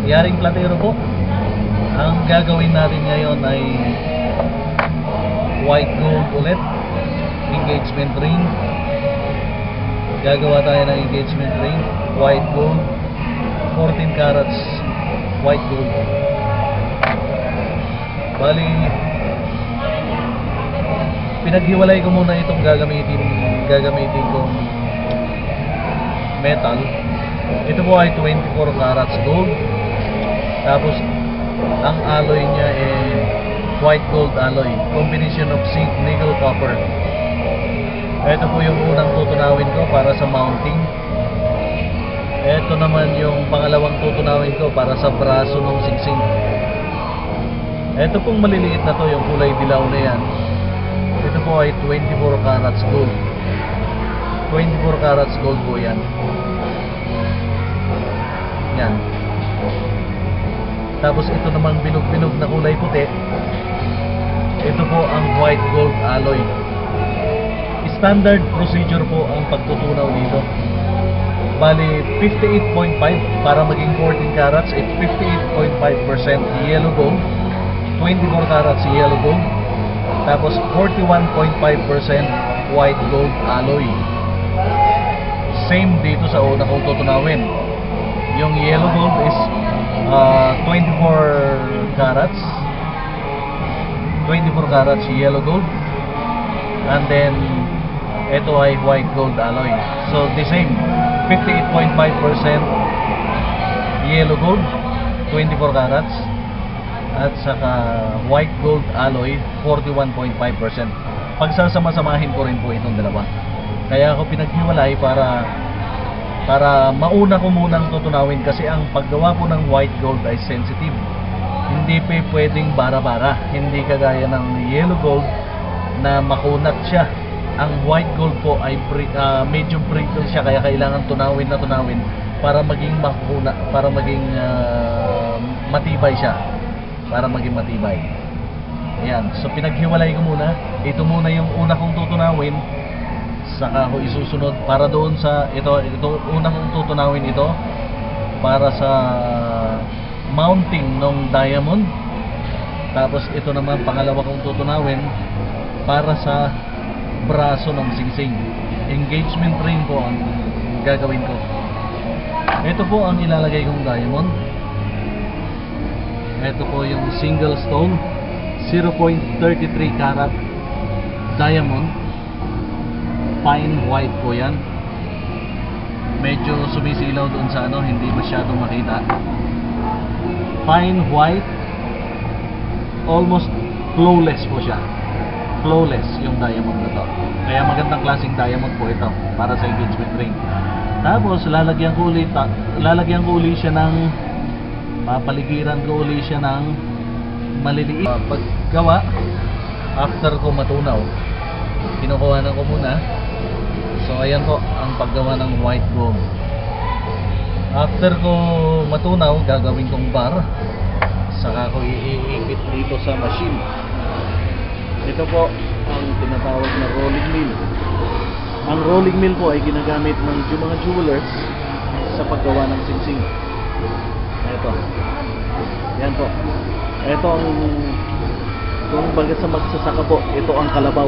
Yaring platero po. Ang gagawin natin ngayon ay white gold ulit, engagement ring. Gagawa tayo ng engagement ring, white gold, 14 carats white gold. Bali, pinaghiwalay ko muna itong gagamitin kong metal. Ito po ay 24 carats gold. Tapos ang alloy niya ay white gold alloy, combination of zinc, nickel, copper. Ito po yung unang tutunawin ko para sa mounting. Ito naman yung pangalawang tutunawin ko para sa braso ng singsing. Ito pong maliliit na to, yung kulay dilaw na yan. Ito po ay 24 carats gold. 24 carats gold po yan. Yan. Tapos ito namang binog-binog na kulay puti. Ito po ang white gold alloy. Standard procedure po ang pagtutunaw dito. Bali 58.5 para maging 14 carats, it's 58.5% yellow gold, 24 carats yellow gold, tapos 41.5% white gold alloy. Same dito sa una kong tutunawin. Yung yellow gold is 24 carats, 24 carats yellow gold, and then ito ay white gold alloy. So the same, 58.5% yellow gold, 24 carats, at saka white gold alloy, 41.5%. Pagsasama-samahin ko rin po itong dalawa. Kaya ako pinaghiwalay para mauna ko munang tutunawin, kasi ang paggawa po ng white gold ay sensitive. Hindi pa pwedeng bara-bara, hindi kagaya ng yellow gold na makunat siya. Ang white gold po ay medyo brittle siya, kaya kailangan tunawin para maging makuna, para maging matibay siya, para maging matibay. Ayan, so pinaghiwalay ko muna. Ito muna yung una kong tutunawin, saka ako isusunod para doon sa ito una kong tutunawin ito para sa mounting ng diamond. Tapos ito naman pangalawa kong tutunawin para sa braso ng singsing. Engagement ring po ang gagawin ko. Ito po ang ilalagay kong diamond. Ito po yung single stone 0.33 carat diamond, fine white po yan. Medyo sumisilaw doon sa hindi masyadong makita. Fine white, almost flawless po siya. Flawless yung diamond na to. Kaya magandang klaseng diamond po ito para sa engagement ring. Tapos lalagyan ko uli siya ng, papaligiran ko uli siya ng maliliit. Paggawa, after ko matunaw, kinukuhanan ko muna. So ayan po ang paggawa ng white gold. After ko matunaw, gagawin kong bar, saka ko iikit dito sa machine. Ito po ang tinatawag na rolling mill. Ang rolling mill po ay ginagamit ng mga jewelers sa paggawa ng singsing. Ito. Yan po. Ito ang, kung baga sa magsasaka po, ito ang kalabaw.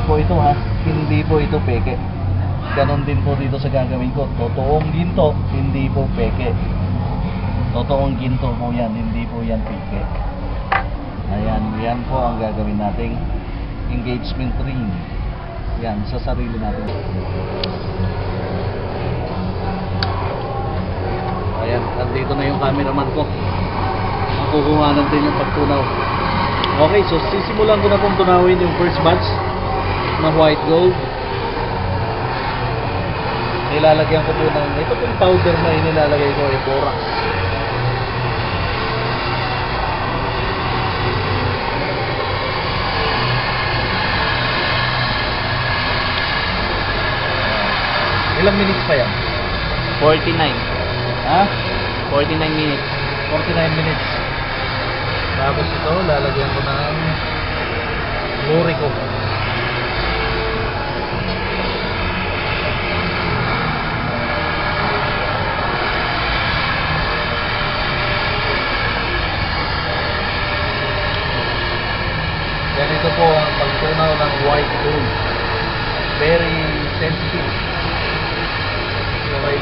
Po ito hindi po ito peke. Ganon din po dito sa gagawin ko. Totoong ginto, hindi po peke. Totoong ginto po yan, hindi po yan peke. Ayan, yan po ang gagawin nating engagement ring. Yan, sa sarili natin. Ayan, nandito na yung cameraman ko. Makukuha natin yung pagtunaw. Okay, so sisimulan ko na pong tunawin yung first batch na white gold. Nilalagyan ko po ng, ito pong powder na inilalagay ko ay borax. Ilang minutes pa yan? 49. Ha? 49 minutes. 49 minutes. Tapos ito, lalagyan ko ng lurico.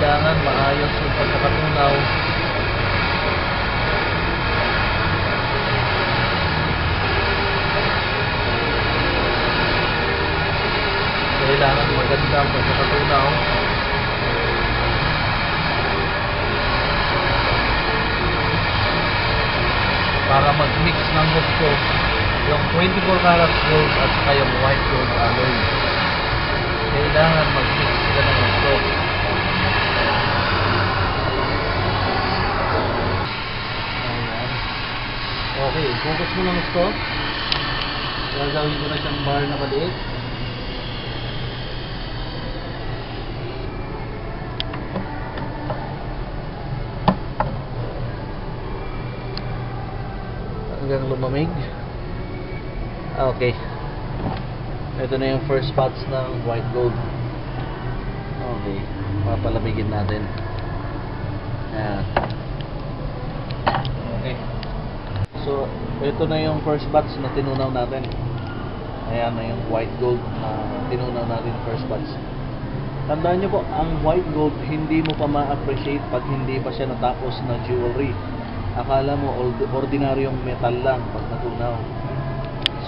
kailangan maayos yung pagkakatunaw. Kailangan maganda ang pagkakatunaw. Para mag-mix ng gusto yung 24 karat gold at saka yung white gold alloy. Kailangan mag-mix sila ng gusto. Ayan. Okay, focus mo lang gusto. Gagawin ko na siyang bar na maliit. Hanggang lumamig. Okay. Ito na yung first spots ng white gold. Okay. Papalamigin natin. Ayan. Okay. So, ito na yung first batch na tinunaw natin. Ayan na yung white gold na tinunaw natin first batch. Tandaan nyo po, ang white gold hindi mo pa ma-appreciate pag hindi pa siya natapos na jewelry. Akala mo ordinaryong metal lang pag natunaw.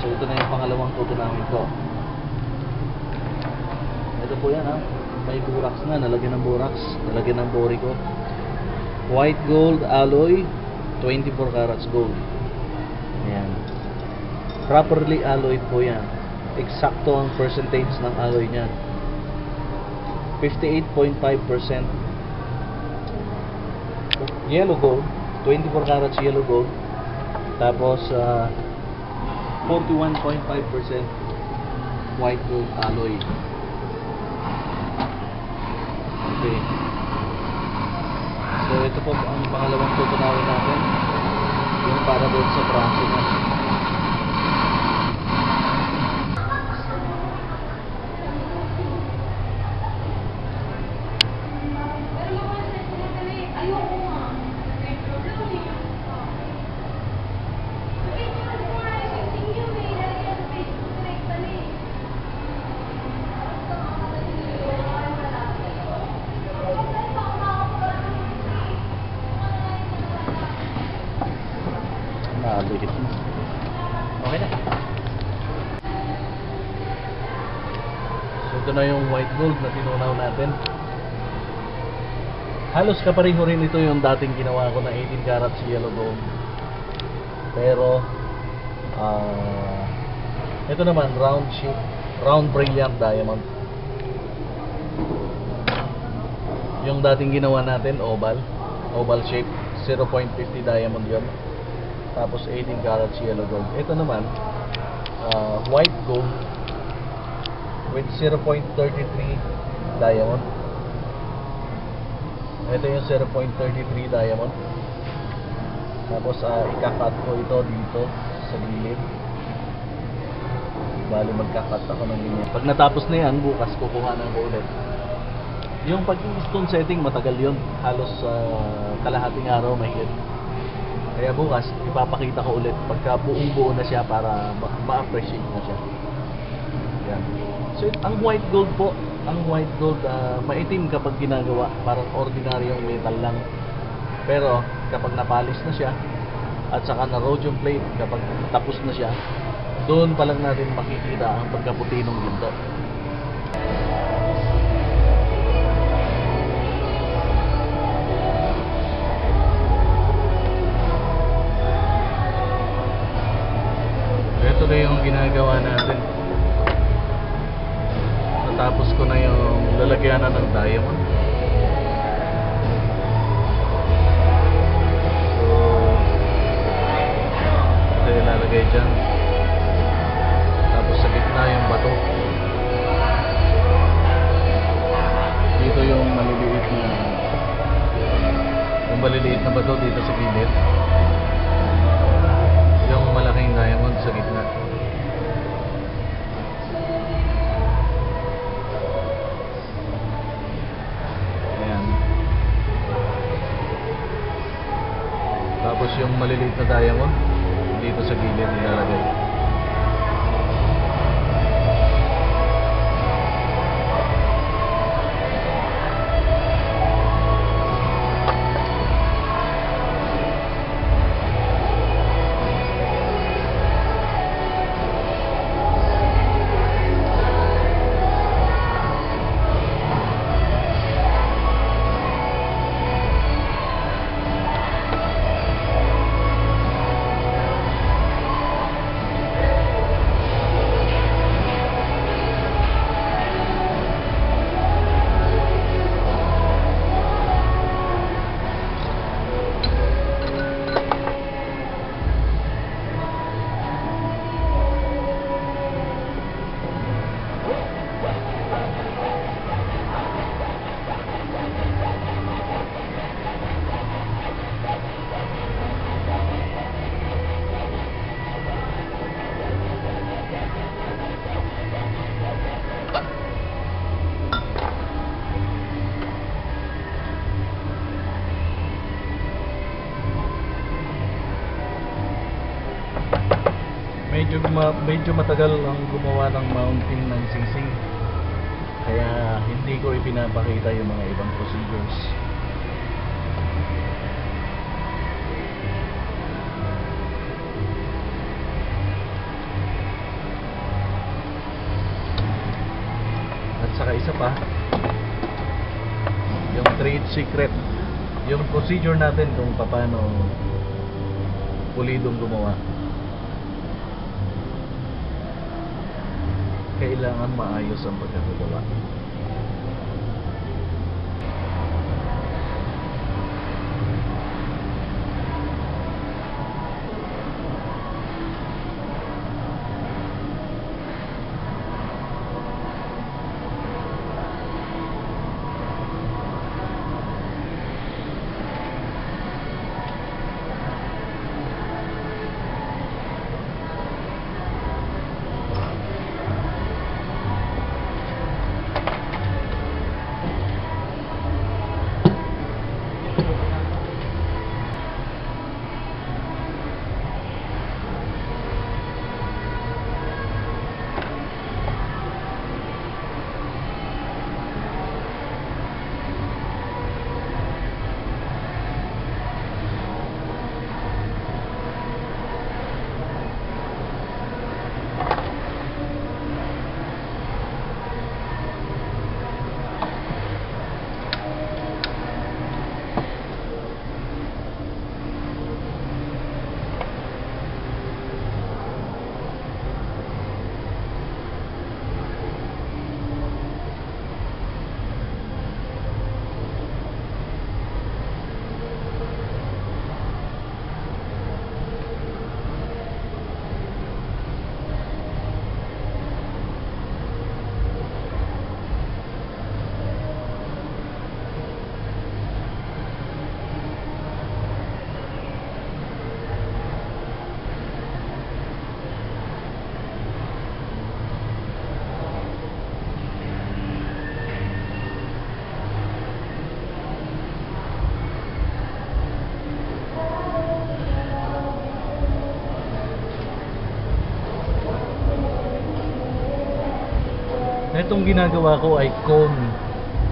So ito na yung pangalawang tutunawin ko. Ito po yan ha. May borax na, nalagyan ng borax, nalagyan ng borico. White gold alloy, 24 carats gold. Ayan. Properly alloyed po yan. Eksakto ang percentage ng alloy niyan. 58.5% yellow gold, 24 carats yellow gold. Tapos 41.5% white gold alloy. Okay. So ito po ang pangalawang tutunawin natin. Yung para doon sa braso na. Okay na. So ito na yung white gold na tinunaw natin. Halos kapareho rin ito yung dating ginawa ko na 18 carats yellow gold. Pero ito naman round shape, round brilliant diamond. Yung dating ginawa natin oval shape, 0.50 diamond yun. Tapos 18 carats yellow gold. Ito naman white gold with 0.33 diamond. Ito yung 0.33 diamond. Tapos ikakat ko ito dito sa gilid. Bali magkakat ako ng ganyan. Pag natapos na yan, bukas kukuha na ko ulit. Yung pag-stone setting matagal yun. Halos kalahating araw mahigit. Kaya bukas, ipapakita ko ulit pagka buong-buo na siya para ma-appreciate na siya. Yan. So, ang white gold po, maitim kapag ginagawa, parang ordinaryong metal lang. Pero, kapag napalis na siya, at saka na rhodium plate, kapag tapos na siya, doon pa lang natin makikita ang pagkaputi ng ginto. Ito na yung ginagawa natin. Natapos ko na yung lalagyanan ng diamond. So ito yung lalagay dyan. Tapos sa gitna yung bato. Dito yung maliliit na bato dito sa gilid. Yung malaking diamond sa gitna. Ayan. Tapos yung maliliit na diamond dito sa gilid nilalagay. medyo matagal ang gumawa ng mounting ng sisig. Kaya hindi ko ipinapakita yung mga ibang procedures. At saka isa pa, yung trade secret, yung procedure natin kung paano pulidong gumawa. Kailangan maayos ang pagkakagawa. Itong ginagawa ko ay cone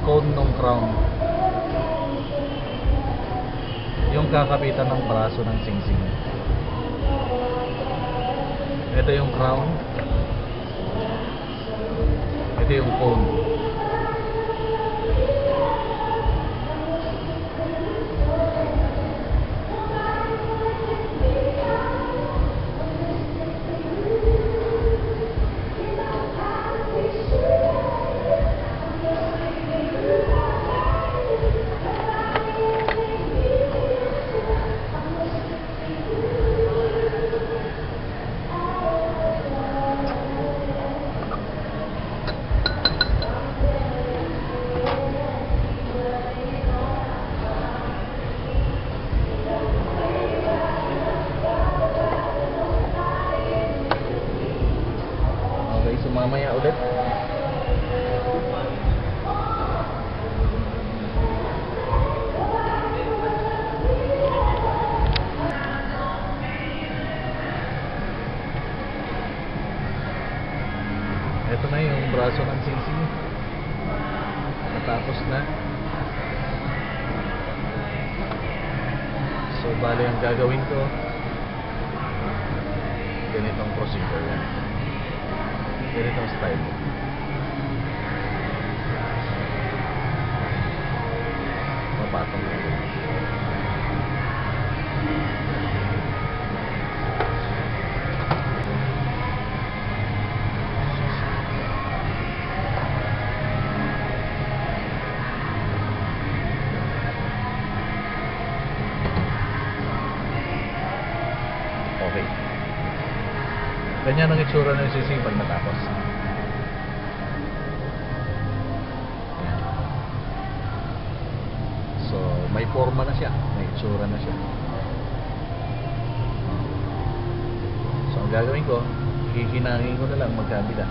ng crown. Yung kakapitan ng braso ng singsing. Ito yung crown. Ito yung cone. Mamaya ulit. Ito na yung braso ng singsing. Natapos na. So bali ang gagawin ko, ganitong procedure yan. Ganitong style. Papatong na yun. Okay. Ganyan ang itsura ng sisig pag natapos. Ayan. So, may forma na siya. May itsura na siya. So, ang gagawin ko, hihinangin ko na lang magkabila.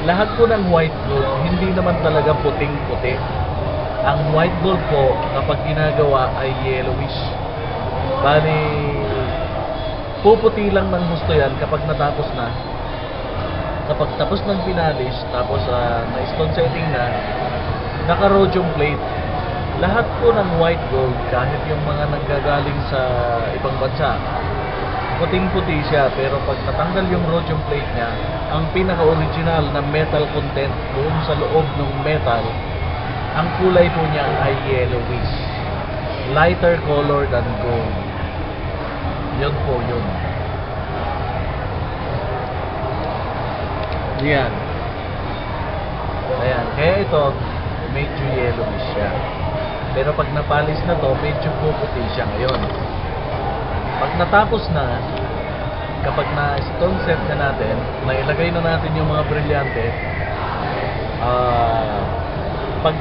lahat po ng white gold, hindi naman talaga puting-puti. Ang white gold po, kapag ginagawa ay yellowish. Bali, puputi lang ng gusto yan kapag natapos na. Kapag tapos ng pinalis, tapos na-stone setting na, naka-rhodium plate. Lahat po ng white gold, kahit yung mga nanggagaling sa ibang bansa, puting-puti siya, pero pag natanggal yung rhodium plate niya, ang pinaka-original na metal content doon sa loob ng metal, ang kulay po niya ay yellowish. Lighter color than gold. Yun po yun. Yan. Ayan. Kaya ito, medyo yellowish siya. Pero pag napalis na to, medyo puputi siya ngayon. Pag natapos na, kapag na-stone set na natin, nailagay na natin yung mga brilyante, pag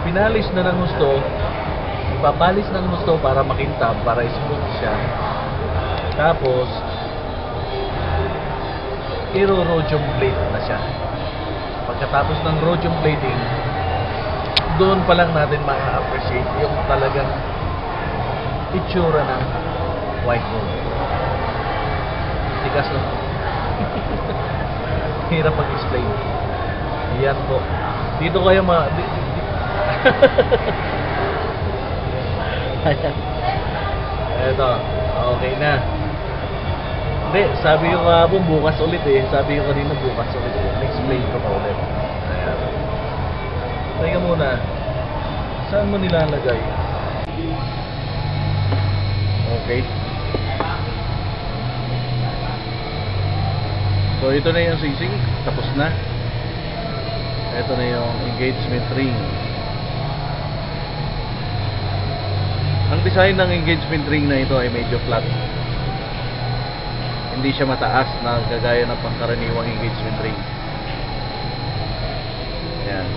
pinalis na ng gusto, ipapalis ng gusto para makintab, para smooth siya. Tapos, iro-rhodium plate na siya. Pagkatapos ng rhodium plating, doon pa lang natin ma-appreciate yung talagang itsura ng white gold. Tigas na. Hirap mag-explain. Yan po. Dito kayo Ayan. Eto. Okay na. Hindi, sabi ko kahapon bukas ulit eh. Sabi ko kanina bukas ulit eh. Explain ko pa ulit. Ayan. Teka muna. Saan mo nilalagay? Okay. So ito na yung sisig. Tapos na. Ito na yung engagement ring. Ang design ng engagement ring na ito ay medyo flat. Hindi siya mataas na gagaya ng pangkaraniwang engagement ring. Ayan.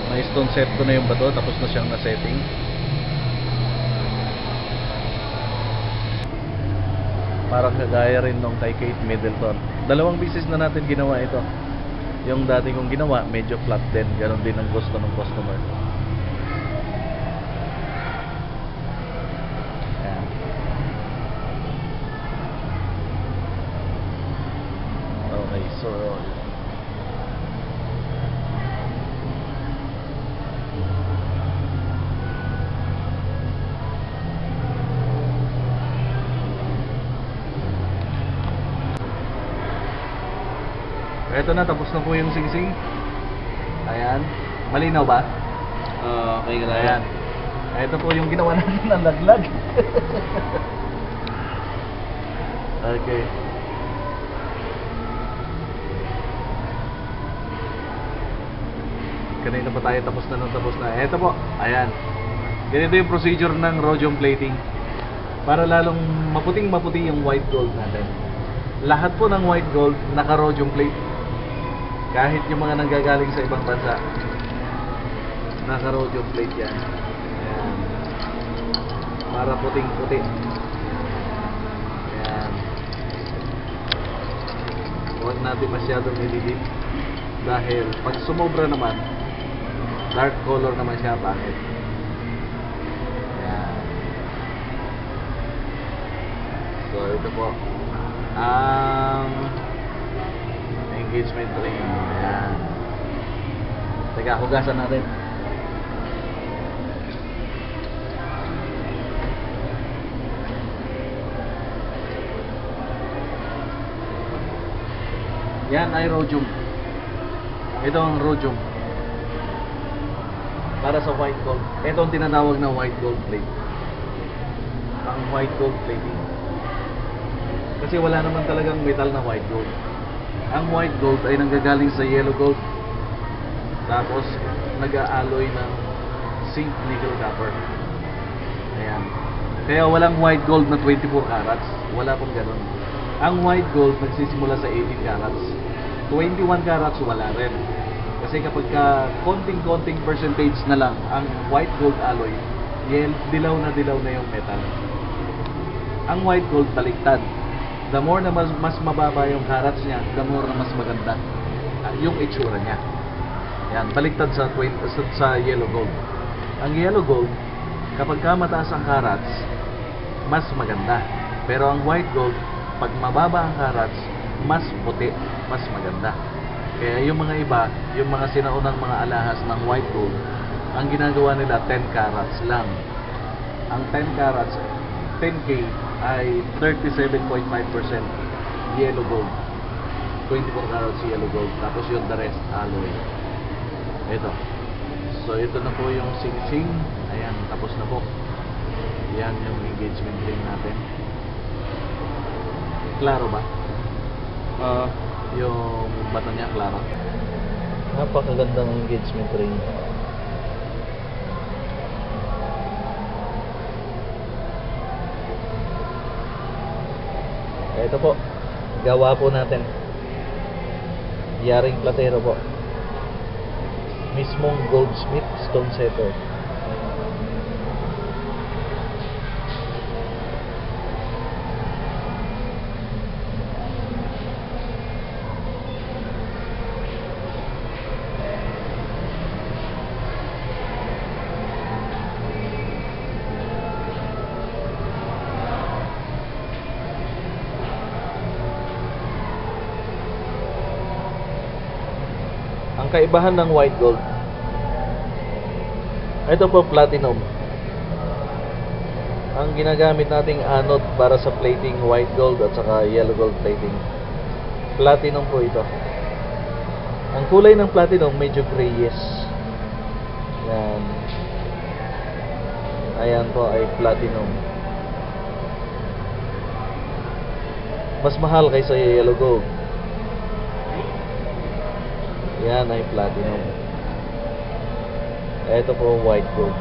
May stone set ko na yung bato, tapos na siyang na-setting. Parang kagaya rin nung kay Kate Middleton. 2 beses na natin ginawa ito. Yung dati kong ginawa, medyo flat din. Ganon din ang gusto ng customer. Ayan. Okay, so eto na, tapos na po yung sing-sing. Ayan. Malinaw ba? Okay ka na. Ayan. Ito po yung ginawa natin ng laglag. Okay. Kanina pa tayo tapos na nung tapos na. Ito po. Ayan. Ganito yung procedure ng rhodium plating. Para lalong maputing-maputi yung white gold natin. Lahat po ng white gold naka-rhodium plate. Kahit yung mga nanggagaling sa ibang bansa, naka-rhodium plate yan. Ayan. Para puting-puti. Ayan. Huwag natin masyadong nililip. Dahil pag sumobra naman, dark color naman siya, pangit. Ayan. So, ito po. Engagement ring. Ayan. Teka, hugasan natin. Yan ay rhodium. Ito ang rhodium. Para sa white gold. Ito ang tinatawag na white gold plate. Ang white gold plating. Kasi wala naman talagang metal na white gold. Ang white gold ay nanggagaling sa yellow gold. Tapos nag-aalloy ng zinc nickel copper. Ayan. Kaya walang white gold na 24 carats. Wala pong ganun. Ang white gold nagsisimula sa 18 carats. 21 carats wala rin. Kasi kapag konting-konting percentage na lang ang white gold alloy, dilaw na yung metal. Ang white gold baliktad. The more na mas mababa yung carats niya, the more na mas maganda ang yung itsura niya. Yan, baliktad sa yellow gold. Ang yellow gold, kapag ka mataas ang carats, mas maganda. Pero ang white gold, pag mababa ang carats, mas puti, mas maganda. Kaya yung mga iba, yung mga sinaunang mga alahas ng white gold, ang ginagawa nila 10 carats lang. Ang 10 carats, 10K ay 37.5% yellow gold. 24 carats yellow gold. Tapos yung the rest alloy. Ito. So ito na po yung sing-sing. Ayan, tapos na po. Yan yung engagement ring natin. Klaro ba? Yung bata niya, klaro. Napakagandang engagement ring. Ito po, gawa po natin. Yaring platero po. Mismong goldsmith stone setter. Ang kaibahan ng white gold, ito po platinum. Ang ginagamit nating anode para sa plating white gold at saka yellow gold plating, platinum po ito. Ang kulay ng platinum medyo grayish. Yan. Ayan po ay platinum. Mas mahal kaysa yellow gold. Yan ay platinum. Ito po white gold.